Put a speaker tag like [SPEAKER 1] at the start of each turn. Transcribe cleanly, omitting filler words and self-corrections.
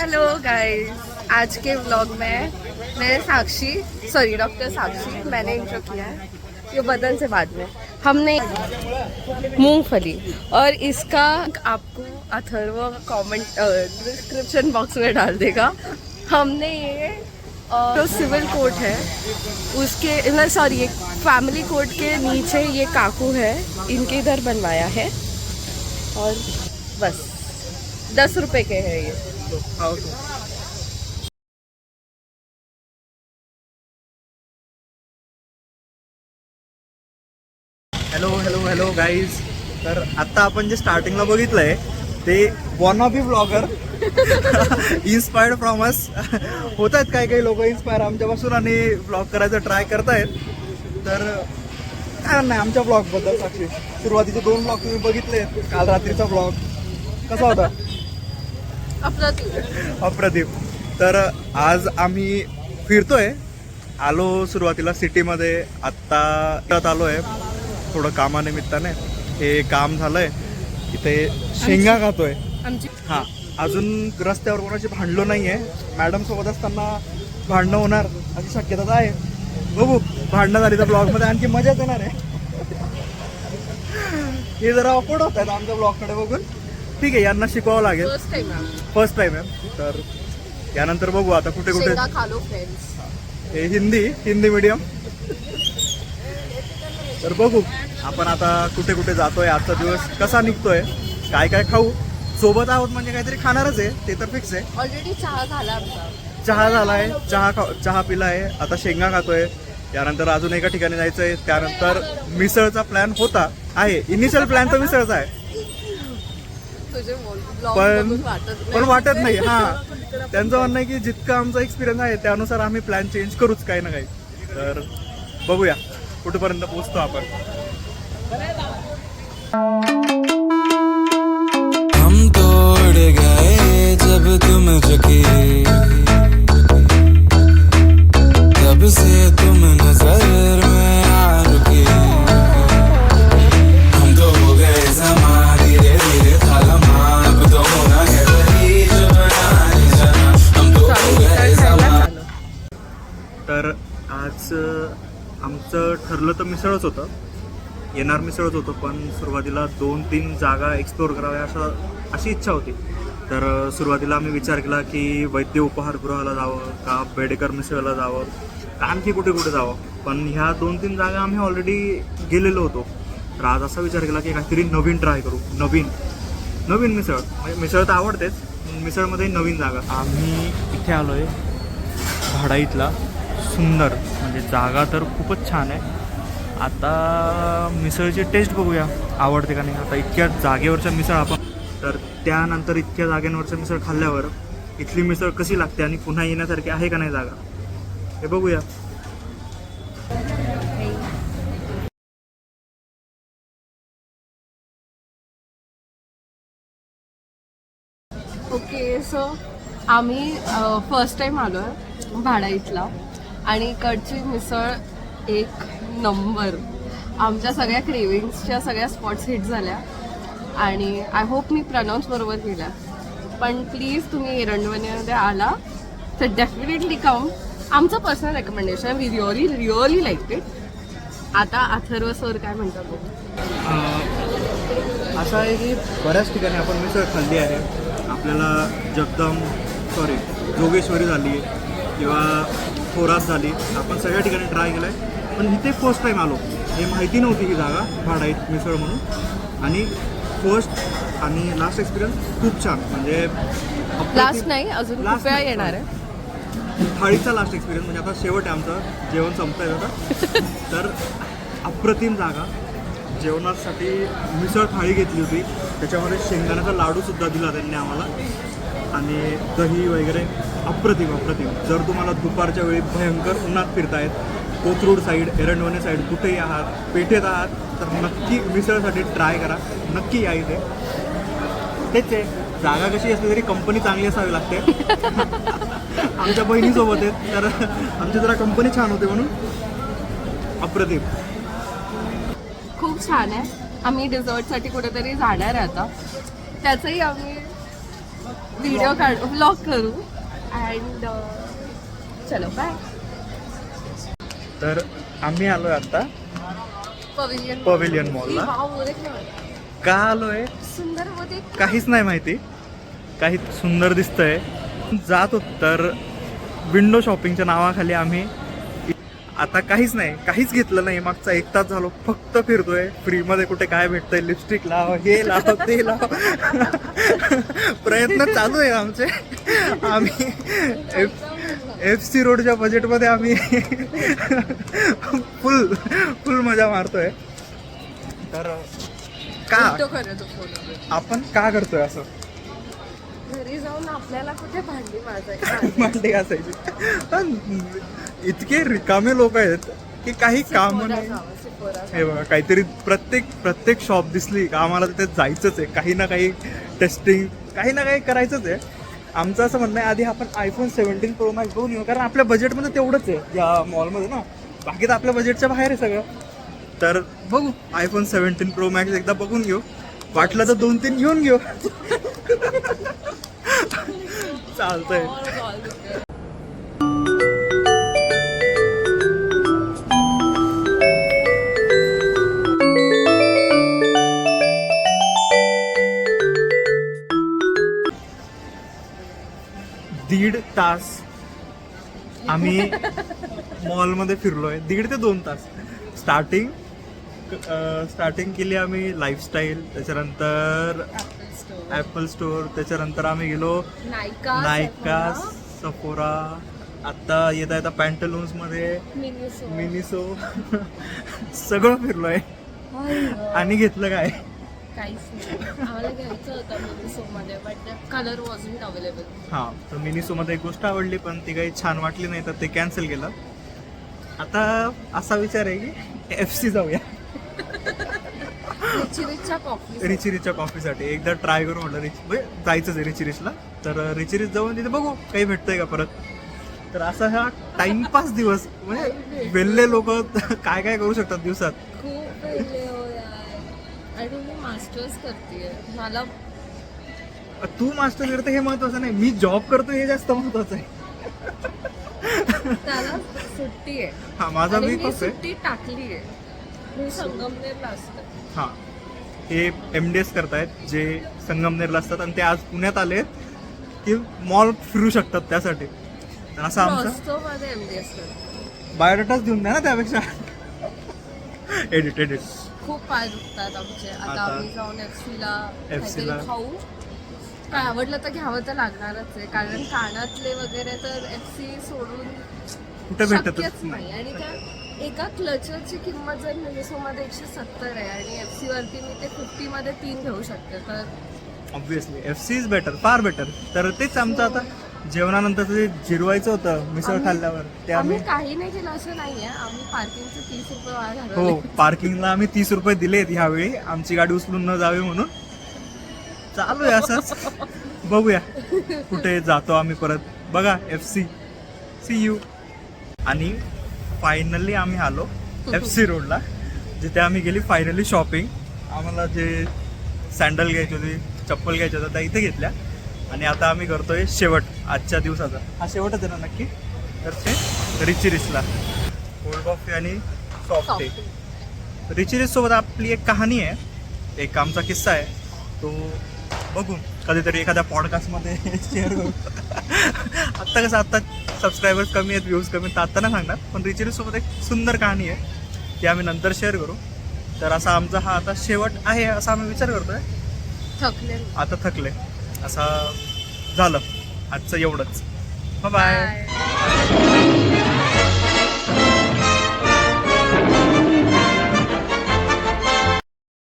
[SPEAKER 1] Hello guys, आज के vlog में मैं डॉक्टर साक्षी मैंने इंट्रो किया है। ये बदन से बाद में हमने मूंगफली और इसका आपको अथर्व कमेंट डिस्क्रिप्शन बॉक्स में डाल देगा। हमने ये जो सिविल कोर्ट है उसके सॉरी फैमिली कोर्ट के नीचे ये काकू है, इनके इधर बनवाया है और बस 10 रुपए के है ये।
[SPEAKER 2] Hello hello hello guys. तर आत्ता आपण जे स्टार्टिंगला बघितलंय ते one of the blogger inspired from us होत आहेत. काही लोक इन्स्पायर आमच्यापासून आणि ब्लॉग करायचं ट्राय करतायत. तर काय नाही आमच्या ब्लॉगबद्दल साक्षी, सुरुवातीचे 2 ब्लॉग तुम्ही बघितले. काल रात्रीचा ब्लॉग कसा होता? अप्रतिम. तर आज आम्ही फिरतोय. आलो सुरुवातीला सिटीमध्ये, आत्ता आलो आहे थोडं कामानिमित्ताने. हे काम झालंय, इथे शेंगा खातोय. हां, अजून रस्त्यावर कोणाशी भांडलो नाहीये. मॅडम सोबत असताना भांडणं होणार अशी शक्यता आहे. बघू, भांडणं झाली तर ब्लॉगमध्ये आणखी मजाच येणार आहे. हे जरा ऑकवर्ड होत आहेत आमच्या ब्लॉगकडे बघून. ठीक आहे, यांना शिकवावं लागेल. फर्स्ट टाइम आहे, तर यानंतर बघू आता कुठे कुठे. हे हिंदी मीडियम. तर बघू आपण आता कुठे कुठे जातोय, आजचा दिवस कसा निघतोय, काय काय खाऊ. सोबत आहोत म्हणजे काहीतरी खाणारच आहे, ते तर फिक्स आहे.
[SPEAKER 1] ऑलरेडी चहा झाला आमचा.
[SPEAKER 2] चहा झालाय, चहा पिलाय, आता शेंगा खातोय. यानंतर अजून एका ठिकाणी जायचंय. त्यानंतर मिसळचा प्लॅन आहे. इनिशियल प्लॅन तर मिसळचा आहे, पण वाटत नाही. हा, त्यांचं म्हणणं आहे की जितकं आमचा एक्सपिरियन्स आहे त्यानुसार आम्ही प्लॅन चेंज करूच काही ना काही. तर बघूया कुठपर्यंत पोहोचतो आपण.
[SPEAKER 3] हम तोड़ गए जब तुम झुके, तब से तुम नजर में आ रुके. हम तो हो गए समा धीरे धीरे थालमा, अब तो होना है वही जो बनाने जाना. हम तो हो गए समा.
[SPEAKER 2] तर आज आमचं ठरलं तर मिसळच होतं, येणार मिसळच होतं. पण सुरुवातीला 2-3 जागा एक्सप्लोअर कराव्या अशी इच्छा होती. तर सुरुवातीला आम्ही विचार केला की वैद्य उपहारगृहाला जावं का बेडेकर मिसळला जावं का आणखी कुठे कुठे जावं. पण ह्या 2-3 जागा आम्ही ऑलरेडी गेलेलो होतो. तर आज असा विचार केला की काहीतरी नवीन ट्राय करू. नवीन मिसळ, म्हणजे मिसळ तर आवडतेच, मिसळमध्ये नवीन जागा. आम्ही इथे आलो आहे भाडाईतला. सुंदर, म्हणजे जागा तर खूपच छान आहे. आता मिसळची टेस्ट बघूया आवडते का नाही. आता इतक्या जागेवरच्या मिसळ आपण, तर त्यानंतर इतक्या जाग्यांवरच्या मिसळ खाल्ल्यावर इथली मिसळ कशी लागते आणि पुन्हा येण्यासारखी आहे का नाही जागा, हे बघूया.
[SPEAKER 1] ओके, सो आम्ही फर्स्ट टाइम आलो आहे भाडाईतला आणि इकडची मिसळ एक नंबर. आमच्या सगळ्या क्रेविंग्सच्या सगळ्या स्पॉट्स हिट झाल्या आणि आय होप मी प्रनाऊन्स बरोबर केल्या. पण प्लीज तुम्ही एरंडवणीमध्ये आला तर डेफिनेटली कम. आमचं personal recommendation, we really like it. आता अथर्व सर काय म्हणतात बघू.
[SPEAKER 2] असं आहे की बऱ्याच ठिकाणी आपण मिसळ खाल्ली आहे. आपल्याला जोगेश्वरी झाली किंवा थोरात झाली, आपण सगळ्या ठिकाणी ट्राय केलं आहे. पण इथे फर्स्ट टाईम आलो, हे माहिती नव्हती ही जागा भाडाईत मिसळ म्हणून. आणि फर्स्ट आणि लास्ट एक्सपिरियन्स खूप छान. म्हणजे
[SPEAKER 1] लास्ट नाही, अजून खूप वेळा येणार आहे.
[SPEAKER 2] थाळीचा लास्ट एक्सपिरियन्स, म्हणजे आता शेवट आहे आमचं, जेवण संपत आहे आता. तर अप्रतिम जागा. जेवणासाठी मिसळ थाळी घेतली होती, त्याच्यामध्ये शेंगदाण्याचा लाडूसुद्धा दिला त्यांनी आम्हाला आणि दही वगैरे. अप्रतिम. जर तुम्हाला दुपारच्या वेळी भयंकर उन्हात फिरतायत, कोथरूड साईड, एरंडवणे साईड कुठेही आहात, पेठेत आहात, तर नक्की मिसळसाठी ट्राय करा. नक्की या इथे. तेच आहे, जागा कशी असली तरी कंपनी चांगली असावी लागते. आमच्या बहिणीसोबत आहेत, तर आमची जरा कंपनी छान होते म्हणून अप्रतिम.
[SPEAKER 1] खूप छान आहे. आम्ही डेझर्टसाठी कुठेतरी जाणार आहे आता, त्याचंही आम्ही व्हिडिओ काढू, व्लॉग करू. अँड चलो बाय.
[SPEAKER 2] तर आम्ही आलोय आता पवेलियन मॉलला. का आलोय
[SPEAKER 1] सुंदर होते.
[SPEAKER 2] काहीच नाही माहिती. काही सुंदर दिसतंय. जात होत तर विंडो शॉपिंगच्या नावाखाली आम्ही आता काहीच नाही, काहीच घेतलं नाही. मागचा 1 तास झालो फक्त फिरतोय. फ्रीमध्ये कुठे काय भेटतंय, लिपस्टिक लाव, हे लाव, ते लाव. प्रयत्न चालू आहे आमचे. आम्ही FC रोडच्या बजेटमध्ये आम्ही फुल मजा मारतोय. तर का आपण का करतोय असं?
[SPEAKER 1] घरी जाऊन आपल्याला कुठे भांडी माजायची.
[SPEAKER 2] भांडी घासायची. पण इतके रिकामे लोक आहेत की काही काम नाही. हे बघा, काहीतरी प्रत्येक शॉप दिसली का आम्हाला तिथे जायचंच आहे. काही ना काही टेस्टिंग, काही ना काही करायचंच आहे. आमचं असं म्हणणं आहे आधी आपण iPhone 17 Pro Max बघून येऊ, कारण आपल्या बजेटमध्ये तेवढंच आहे या मॉलमध्ये ना. बाकी तर आपल्या बजेटच्या बाहेर आहे सगळं. तर बघू iPhone 17 Pro Max एकदा बघून घेऊ. वाटलं तर 2-3 घेऊन घेऊ. चालतंय. दीड तास आम्ही मॉलमध्ये फिरलोय. 1.5 ते 2 तास. स्टार्टिंग केली आम्ही लाईफस्टाईल, त्याच्यानंतर ॲपल स्टोअर, त्याच्यानंतर आम्ही गेलो नायका, सफोरा. आता येता पॅन्टलून्स मध्ये मिनिसो. सगळं फिरलोय. आणि घेतलं काय?
[SPEAKER 1] काहीच नाही. आम्हाला घ्यायचं होतं मिनिसोमध्ये, बट कलर वॉजंट अवेलेबल.
[SPEAKER 2] हां, तर मिनिसोमध्ये एक गोष्ट आवडली पण ती काही छान वाटली नाही, तर ते कॅन्सल केलं. आता असा विचार आहे की FC जाऊया. रिचीरिचच्या कॉफीसाठी एकदा ट्राय करू म्हटलं. जायचंच आहे रिचीरिचला. तर रिचीरिच जाऊन तिथे बघू काही भेटतंय का परत. तर असा हा टाइमपास दिवस. म्हणजे वेल्ले लोक काय काय करू शकतात दिवसात.
[SPEAKER 1] खूप वेगळे हो यार. आणि मी मास्टर्स करते. मला
[SPEAKER 2] तू मास्टर करते हे महत्वाचं नाही, मी जॉब करतो हे जास्त महत्वाचं आहे.
[SPEAKER 1] त्याला सुट्टी आहे.
[SPEAKER 2] हा, माझा
[SPEAKER 1] आणि
[SPEAKER 2] वीक
[SPEAKER 1] मी
[SPEAKER 2] ऑफ आहे.
[SPEAKER 1] सुट्टी टाकली आहे. मी संगमनेरला असते.
[SPEAKER 2] हां, हे MDS करतायत जे संगमनेरला असतात आणि ते आज पुण्यात आलेत की मॉल फिरू शकतात त्यासाठी. तर असं आमचं
[SPEAKER 1] मध्ये MDS करते.
[SPEAKER 2] बायोडाटाच देऊन द्या ना त्यापेक्षा. एडिट
[SPEAKER 1] खूप पाय दुखतात आमचे. आता आम्ही जाऊन FC ला काहीतरी खाऊ. काय आवडलं तर घ्यावं तर लागणारच आहे, कारण कानातले वगैरे तर FC सोडून
[SPEAKER 2] कुठे भेटतच
[SPEAKER 1] शक्यच नाही. आणि त्या एका क्लचरची किंमत जर मिनिसोमध्ये 170 आहे आणि FC वरती मी ते 50 मध्ये 3 घेऊ शकते. तर
[SPEAKER 2] obviously FC is better, far better. तर तेच आमचं आता जेवणानंतर जे जिरवायचं होतं मिसळ खाल्ल्यावर ते
[SPEAKER 1] आम्ही काही नाही केलं असं नाहीये. आम्ही पार्किंगचे 30 रुपये वाया घालवले.
[SPEAKER 2] हो, पार्किंगला आम्ही 30 रुपये दिलेत ह्यावेळी, आमची गाडी उचलून न जावी म्हणून. चालू आहे असंच. बघूया कुठे जातो आम्ही परत. बघा FC. See you. आणि फायनली आम्ही आलो FC रोडला, जिथे आम्ही गेली फायनली शॉपिंग. आम्हाला जे सँडल घ्यायची होती, चप्पल घ्यायच्या होत्या त्या इथे घेतल्या. आणि आता आम्ही करतोय शेवट आजच्या दिवसाचा. हा शेवटच आहे ना नक्की. तर ते रिचीरिचला कोल्ड कॉफी आणि सॉफ्ट टी. रिचीरिच सोबत आपली एक कहाणी आहे, एक आमचा किस्सा आहे. तो बघू कधीतरी एखाद्या पॉडकास्टमध्ये शेअर करू. आत्ता कसं आत्ता सबस्क्रायबर्स कमी आहेत, व्ह्यूज कमी आहेत, तर आत्ता नाही सांगणार. पण रिचीरिच सोबत एक सुंदर कहाणी आहे, ती आम्ही नंतर शेअर करू. तर असा आमचा हा आता शेवट आहे असा आम्ही विचार करतोय. आता थकले असं झालं आजचं एवढंच. बाय.